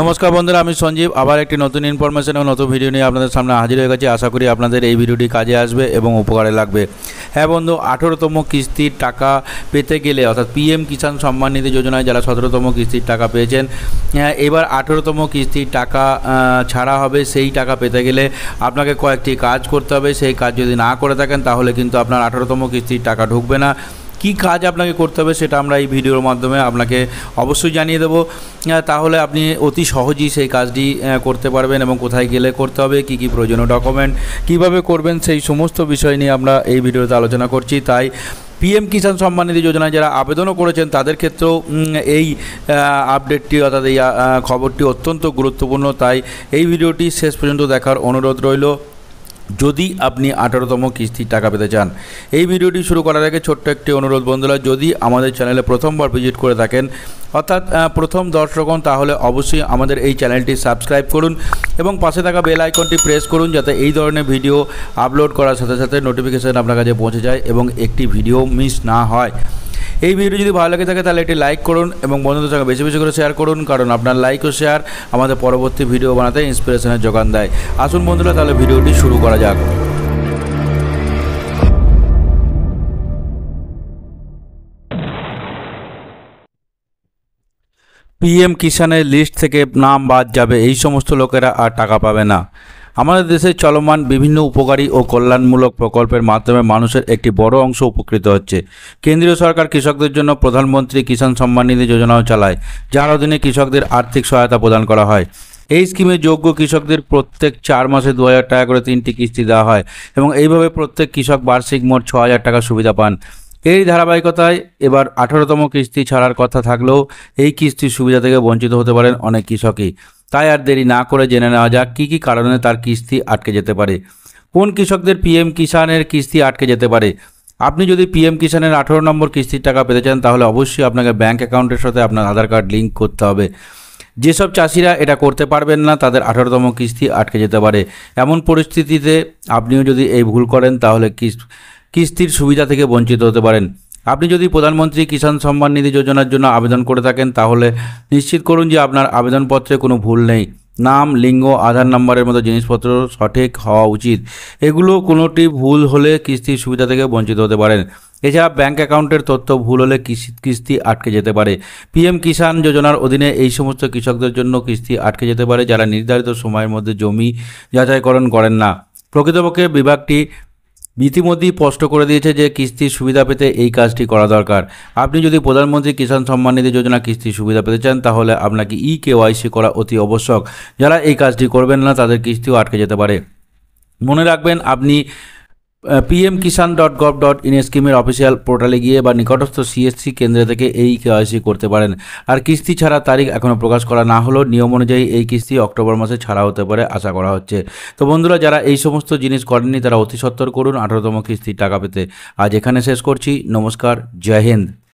নমস্কার বন্ধুরা, আমি সঞ্জীব আবার একটি নতুন ইনফরমেশন এবং নতুন ভিডিও নিয়ে আপনাদের সামনে হাজির হয়ে গেছি। আশা করি আপনাদের এই ভিডিওটি কাজে আসবে এবং উপকারে লাগবে। হ্যাঁ বন্ধু, 18তম কিস্তির টাকা পেতে গেলে অর্থাৎ পিএম কিষাণ সম্মান নিধি যোজনায় যারা 17তম কিস্তির টাকা পেয়েছেন, এবার 18তম কিস্তির টাকা ছাড়া হবে। সেই টাকা পেতে গেলে আপনাকে কয়েকটি কাজ করতে হবে। সেই কাজ যদি না করে থাকেন তাহলে কিন্তু আপনার 18তম কিস্তির টাকা ঢুকবে না। কী কাজ আপনাকে করতে হবে সেটা আমরা এই ভিডিওর মাধ্যমে আপনাকে অবশ্যই জানিয়ে দেবো। তাহলে আপনি অতি সহজেই সেই কাজটি করতে পারবেন এবং কোথায় গেলে করতে হবে, কী কী প্রয়োজনীয় ডকুমেন্ট কীভাবে করবেন, সেই সমস্ত বিষয় নিয়ে আমরা এই ভিডিওতে আলোচনা করছি। তাই পিএম কিষাণ সম্মান নিধি যোজনায় যারা আবেদনও করেছেন তাদের ক্ষেত্রেও এই আপডেটটি অর্থাৎ এই খবরটি অত্যন্ত গুরুত্বপূর্ণ। তাই এই ভিডিওটি শেষ পর্যন্ত দেখার অনুরোধ রইল যদি আপনি 18তম কিস্তির টাকা পেতে চান। এই ভিডিওটি শুরু করার আগে ছোট্ট একটি অনুরোধ বন্ধুরা, যদি আমাদের চ্যানেলে প্রথমবার ভিজিট করে থাকেন অর্থাৎ প্রথম দর্শক হন, তাহলে অবশ্যই আমাদের এই চ্যানেলটি সাবস্ক্রাইব করুন এবং পাশে থাকা বেল আইকনটি প্রেস করুন, যাতে এই ধরনের ভিডিও আপলোড করার সাথে সাথে নোটিফিকেশান আপনার কাছে পৌঁছে যায় এবং একটি ভিডিও মিস না হয়। এই ভিডিও যদি ভালো লাগে থাকে তাহলে একটি লাইক করুন এবং বন্ধুদের সঙ্গে বেশি বেশি করে শেয়ার করুন, কারণ আপনার লাইক ও শেয়ার আমাদের পরবর্তী ভিডিও বানাতে ইন্সপিরেশনের যোগান দেয়। আসুন বন্ধুরা, তাহলে ভিডিওটি শুরু করা যাক। পিএম কিষাণের লিস্ট থেকে নাম বাদ যাবে, এই সমস্ত লোকেরা আর টাকা পাবে না। আমাদের দেশে চলমান বিভিন্ন উপকারী ও কল্যাণমূলক প্রকল্পের মাধ্যমে মানুষের একটি বড় অংশ উপকৃত হচ্ছে। কেন্দ্রীয় সরকার কৃষকদের জন্য প্রধানমন্ত্রী কিষাণ সম্মান নিধি যোজনাও চালায়, যার অধীনে কৃষকদের আর্থিক সহায়তা প্রদান করা হয়। এই স্কিমে যোগ্য কৃষকদের প্রত্যেক 4 মাসে 2000 টাকা করে 3টি কিস্তি দেওয়া হয় এবং এইভাবে প্রত্যেক কৃষক বার্ষিক মোট 6000 টাকা সুবিধা পান। এই ধারাবাহিকতায় এবার 18তম কিস্তি ছাড়ার কথা থাকলেও এই কিস্তির সুবিধা থেকে বঞ্চিত হতে পারেন অনেক কৃষকই। তাই আর দেরি না করে জেনে নেওয়া যাক কী কী কারণে তার কিস্তি আটকে যেতে পারে। কোন কৃষকদের পিএম কিষাণের কিস্তি আটকে যেতে পারে? আপনি যদি পিএম কিষাণের 18 নম্বর কিস্তির টাকা পেতে চান তাহলে অবশ্যই আপনাকে ব্যাঙ্ক অ্যাকাউন্টের সাথে আপনার আধার কার্ড লিঙ্ক করতে হবে। যেসব চাষিরা এটা করতে পারবেন না তাদের 18তম কিস্তি আটকে যেতে পারে। এমন পরিস্থিতিতে আপনিও যদি এই ভুল করেন তাহলে কিস্তির সুবিধা থেকে বঞ্চিত হতে পারেন। আপনি যদি প্রধানমন্ত্রী কিষাণ সম্মান নিধি যোজনার জন্য আবেদন করে থাকেন তাহলে নিশ্চিত করুন যে আপনার আবেদনপত্রে কোনো ভুল নেই। নাম, লিঙ্গ, আধার নম্বরের মতো জিনিসপত্র সঠিক হওয়া উচিত। এগুলো কোনোটি ভুল হলে কিস্তির সুবিধা থেকে বঞ্চিত হতে পারেন। এছাড়া ব্যাঙ্ক অ্যাকাউন্টের তথ্য ভুল হলে কিস্তি আটকে যেতে পারে। পিএম কিষাণ যোজনার অধীনে এই সমস্ত কৃষকদের জন্য কিস্তি আটকে যেতে পারে যারা নির্ধারিত সময়ের মধ্যে জমি যাচাইকরণ করেন না। প্রকৃতপক্ষে বিভাগটি ইতিমধ্যেই স্পষ্ট করে দিয়েছে যে কিস্তির সুবিধা পেতে এই কাজটি করা দরকার। আপনি যদি প্রধানমন্ত্রী কিষাণ সম্মান নিধি যোজনা কিস্তির সুবিধা পেতে চান তাহলে আপনাকে কেওয়াইসি করা অতি আবশ্যক। যারা এই কাজটি করবেন না তাদের কিস্তিও আটকে যেতে পারে। মনে রাখবেন, আপনি pmkisan.gov.in স্কিমের অফিসিয়াল পোর্টালে গিয়ে বা নিকটস্থ সিএসসি কেন্দ্র থেকে এই কেওয়াইসি করতে পারেন। আর কিস্তি ছাড়া তারিখ এখনও প্রকাশ করা না হলেও নিয়ম অনুযায়ী এই কিস্তি অক্টোবর মাসে ছাড়া হতে পারে আশা করা হচ্ছে। তো বন্ধুরা, যারা এই সমস্ত জিনিস করেননি তারা অতি সত্বর করুন 18তম কিস্তির টাকা পেতে। আজ এখানে শেষ করছি। নমস্কার, জয় হিন্দ।